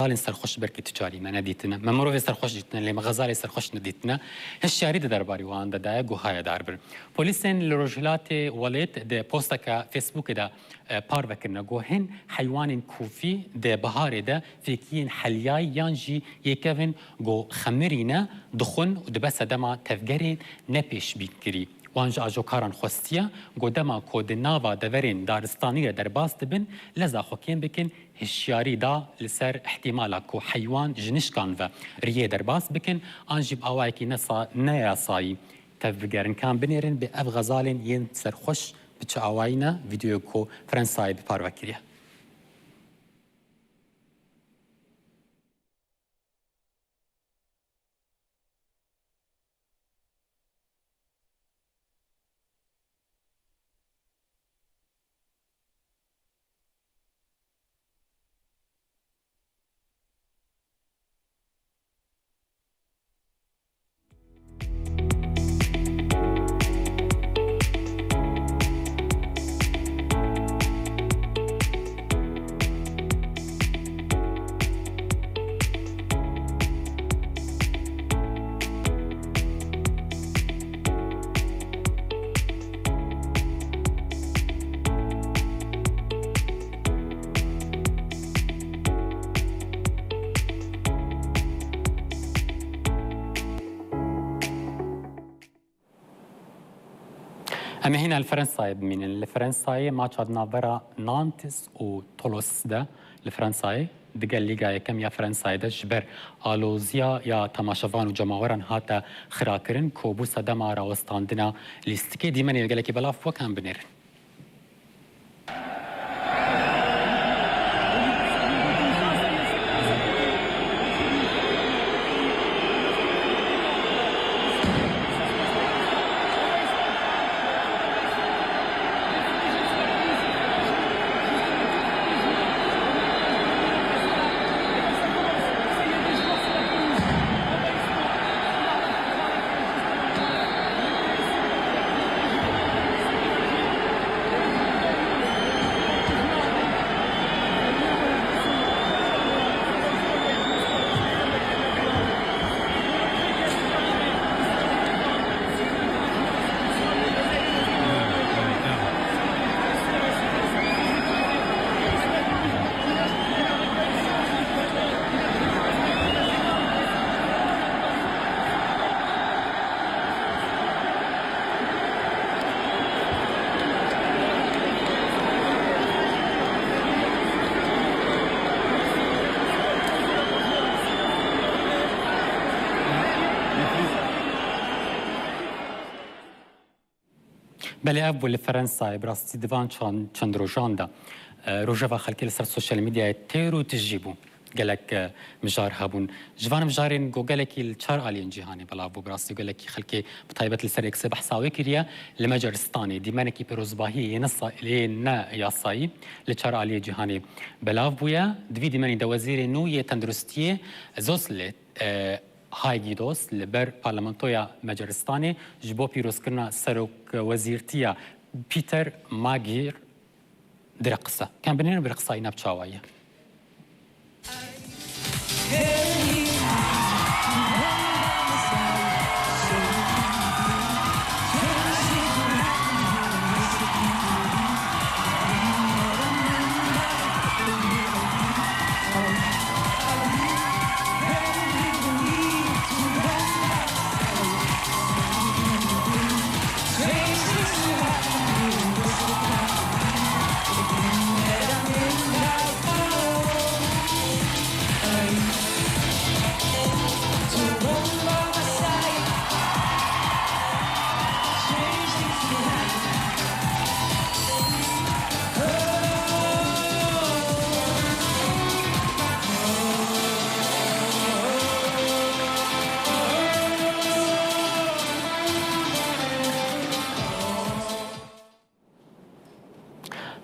غزالين سرخوش بركة تجاري ما نديتنا ما مروي سرخوش جتنا اللي ما غزالي سرخوش نديتنا هالشاري درباري وان دا جوهاي داربر بوليسين لرجلات وليت ده بوستك فيسبوك ده بارفكرنا جوهن حيوان كوفي ده بهار ده فيكين حلياي يانجي يكفن جو خمرينا دخن ودبس دما تفجرين نبيش بيكري وانجا جوكاران خوستيا قدما كود نافا دورين دارستانية درباس دبن لزا خوكين بكن هشياري دا لسر احتمالا كو حيوان جنشكان و ريه درباس بكن انجيب اوايكي نيا صاي تفجرن كان بنيرن بأف غزالين ين سر خوش بچ اواينا فيديو كو فرنساي بپاروكريا أما هنا الفرنساي من الفرنساي ماتش عدنا برا نانتس وتولوس ده الفرنساي دقل ليغا كم يا فرنساي ده جبر آلوزيا يا تماشفان وجماوران هاتا خراكرن كوبوسا دما راوستاندنا ليستكي ديمن يقلك بلاف وكان بنيرن بله أبو لفرنسا براستي ديفان چند روجان دا روجا خلقي لسر السوشيال ميديا تيرو تجيبو قالك مجار هابون جوان مجارين جو قالك الشار آلين جهاني بلا أبو براستي قالك خلقي بطيبة لسر إكسب حساوي كريا لمجرستاني دي مانكي بروزباهي ينصا لنا ياساي لشار آلين جهاني بلا أبويا دفي دي ماني دا وزيري نو يتندرستيه زوسلت هاي جيدوس لبر برلمانتويا مجرستاني جبو بيروس كرنا سروك وزيرتيا بيتر ماغير درقصة كان بنين برقصة يناب تشاوية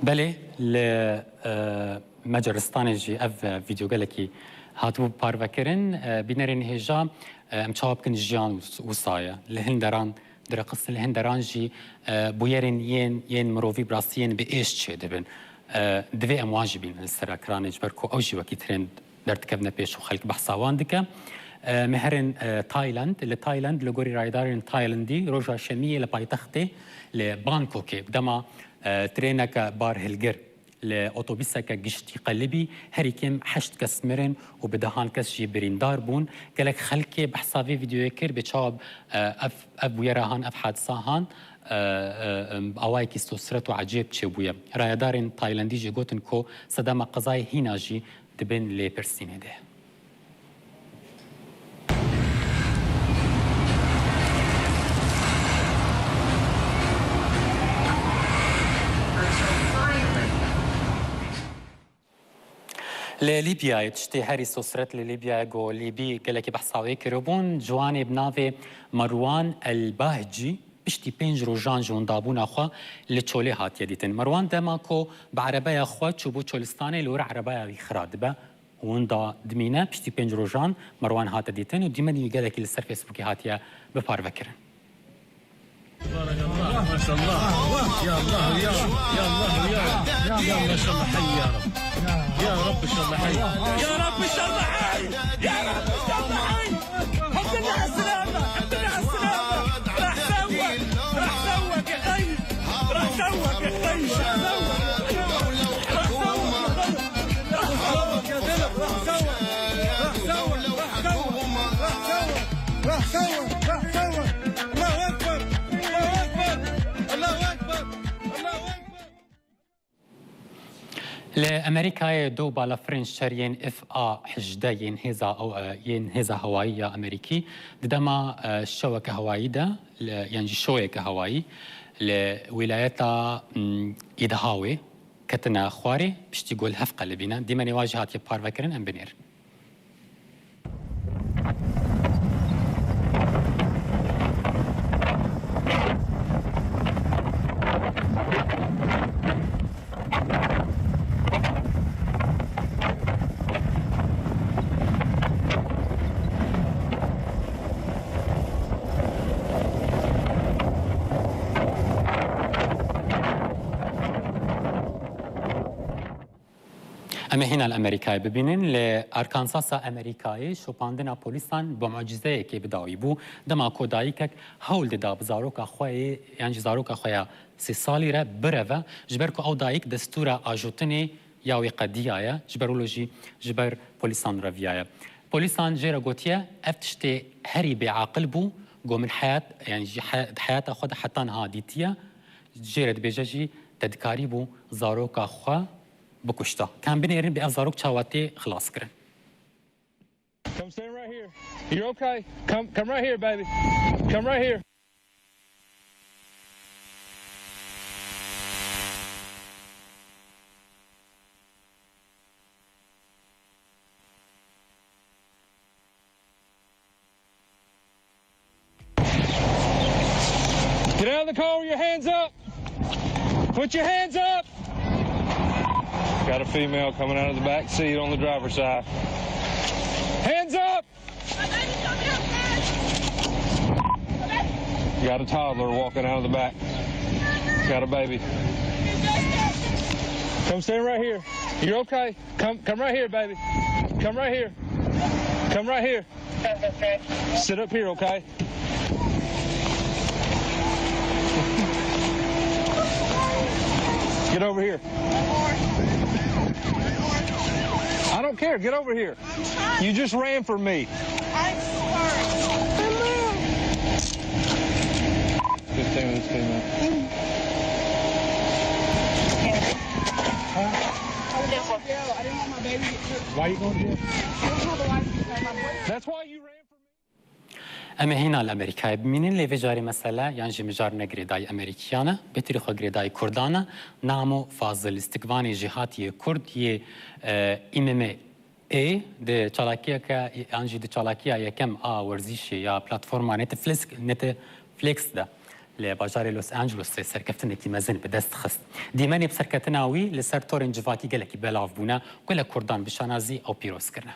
بله لمجرستان جي اف فيديو قالكي هاتو بارفكرن بينرين هجا مشاب كن جيان وصايا لهندران درقص لهندران جي بويرن ين مروفي براسيين بايش دبن دوی امواج بین السراکرانج برکو اوجی وکی ترند درتكبنا بيش وخلق بحصاوان دكا مهرن تايلاند لتايلاند لغوري رايدارين تايلاندي روجا شمية لبايتختي لبانكوكي بدما ترينك بار هلجر لأوتوبيسك جشتي قلبي هريكم حشت كسمرن وبدهان كس جي بريندار بون قالك خلكي بحسابي فيديو يكر بتشاب اف ويراهان اف حادثاهان اواي كيستوسرت وعجيب تشبويا رايدارين تايلاندي جي جوتن كو صدام قضاي هنا جي دبن لي برسينه ده لليبيا تشتي هاري سوسرت لليبيا جو ليبي قالك بحصاوي كربون جواني بنافي مروان الباهجي بشتي بينج روجان جون دابون اخوا لتشولي هات يديتن مروان دماكو بعربايا اخوا تشوبو تشولستاني لور عربايا خراد با وندا دمينا بشتي بينج روجان مروان هات يديتن وديمني قالك للسر فيسبوك هاتيا ببار فكرن بارك الله ما شاء الله يا الله يا الله يا ما شاء الله حي يا رب يا رب ان شاء الله حي يا رب ان شاء الله حي يا رب ان شاء الله حي الحمد لله على السلامه الحمد لله على السلامه راح سوك يا خي راح سوك يا خي لأمريكا دو بالا فرنش شريين اف حجدة ينهزا هوائية أمريكي دما الشوكة هوائي ده يعني شوكة هوائي لولايتا إدهاوي كتنا خواري بشتي قول هفقة لبنا ديما نواجهات يبار فكرن أم بنير اما هنا الامريكاي ببینن لارکانساس امریکایی شوپاندنا پولیسان با معجزه که بداوی بو دما کودایک هول دا بزاروک خوای یعنی زاروک خویا 3 سالی را بروا جبر کو او دایک دستور اجوتنی یاوی قدیایا جبرولوژی جبر پولیسان رویایا پولیسان جرا گوتیا افتشتي هري بعاقل بو جو من حياه يعني حياه خود حتى هاديتيا جرد بجاجي تدكاري بو زاروك خوا بكشتا كان بنيرن بأفزاروك شاواتي خلاص كرن. Come stand right here. You're okay. Come right here, baby. Come right here. Get out of the car with your hands up. Put your hands up. Got a female coming out of the back seat on the driver's side. Hands up! Got a toddler walking out of the back. Got a baby. Come stand right here. You're okay. Come right here, baby. Come right here. Come right here. Sit up here, okay? Get over here. I don't care. Get over here. You just ran from me. I'm sorry. 15 minutes, 2 minutes. I didn't want my baby to get hurt. Why you going to jail? I don't have a license because my boyfriend. That's why you ran from me. اما هنا الامريكاي بمينين لي فيجاري مساله يعني مجار نجري داي امريكيانا بتريخو جريداي كردانا نامو فاضل استقباني جهاتي كرد ي ام اي د چالاکیا کا انجی د چالاکیا یکم ورزشی یا پلتفرما نتفلیکس ده لباجار لوس انجلوس سرکفتن کی مزن به دست خست دیمانی بسرکتناوی لسر تورن جواکی گلکی بلاف بونا کل کردان بشانازی او پیروز کرنا.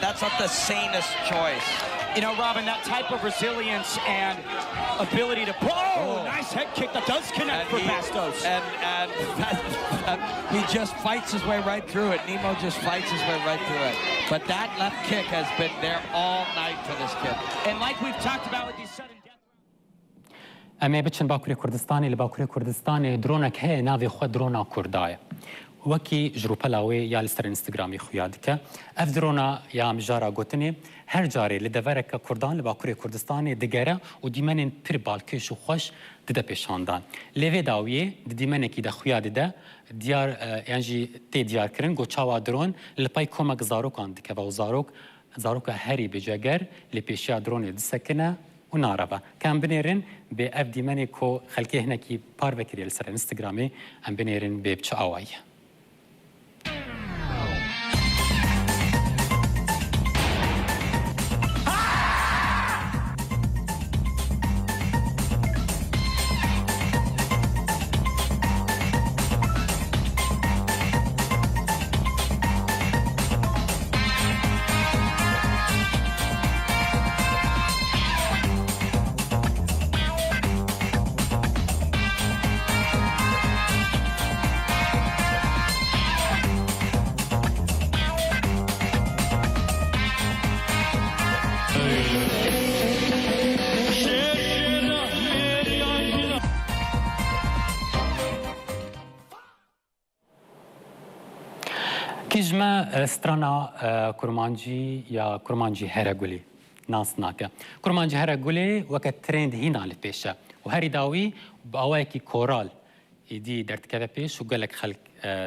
That's not the sanest choice. You know, Robin, that type of resilience and ability to nice head kick that does connect for Bastos. And he just fights his way right through it. Nemo just fights his way right through it. But that left kick has been there all night for this kid. And like we've talked about with these sudden death. اما بچن باکوری کردستانی لباکوری کردستانی درونک هی ناوی خود درونا کردای وکی جروپلاوی یا لستر اینستاگرامی خویاد که اف درونا یا مجارا گوتنی هر جاری لدورک کردان لباکوری کردستانی دگره و دیمنین پر بالکش و خوش دده پیشاندان لیوی داویه دیمنکی ده خویاد ده دیار یعنی تی دیار کرن گو چاوا درون لپای کمک زاروکان دکه و زاروک هری بجگر لپیشیا درون دسکنه و ناربا كان بنيرن بأف ديماني كو خلقه هناكي بار بكري لسر انستغرامي ام بنيرن ببچ آواي كيجما سترانا كرمانجي يا كرمانجي هرقولي ناس ناكا كرمانجي هرقولي وقت ترند هنا لبيشا وهري داوي بأواكي كورال يدي درت كذا بيش وقال لك خلق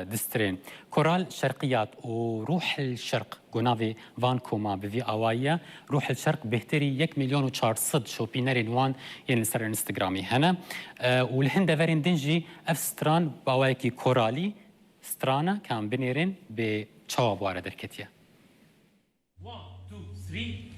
دسترين كورال شرقيات وروح الشرق قنافي فان كوما بفي أوايا روح الشرق بهتري 1,400,000 شوبينرين وان يعني سر انستغرامي هنا والهند فارين دنجي اف ستران بأواكي كورالي سترانا كان بنيرن بتشواب وارد الكتيا 1 2 3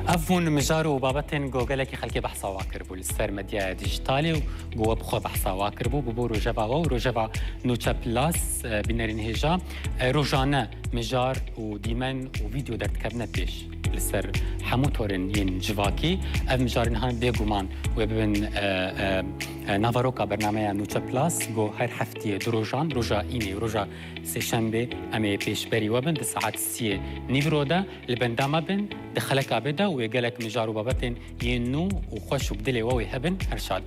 أفون مجارو بابتن جوجل كي خلكي بحثا واكربو للسر مديا ديجيتالي وجوا بخو بحثا واكربو ببو روجبا وروجبا نوتشا بلاس بنرين هجا روجانا مجار وديمن وفيديو درت كابنا بيش للسر حموتورن ين جواكي اف مجارن هان بيغومان وبن نافاروكا برنامج نوتشا بلاس جو هر حفتي دروجان روجا إني روجا سيشنبه أمي بيش بري وبن الساعات 3 نيفرودا لبنداما بن دخلك عبدا ويقالك مجارو بابتن ينو وخوش وبدلي ووي هبن هرشاد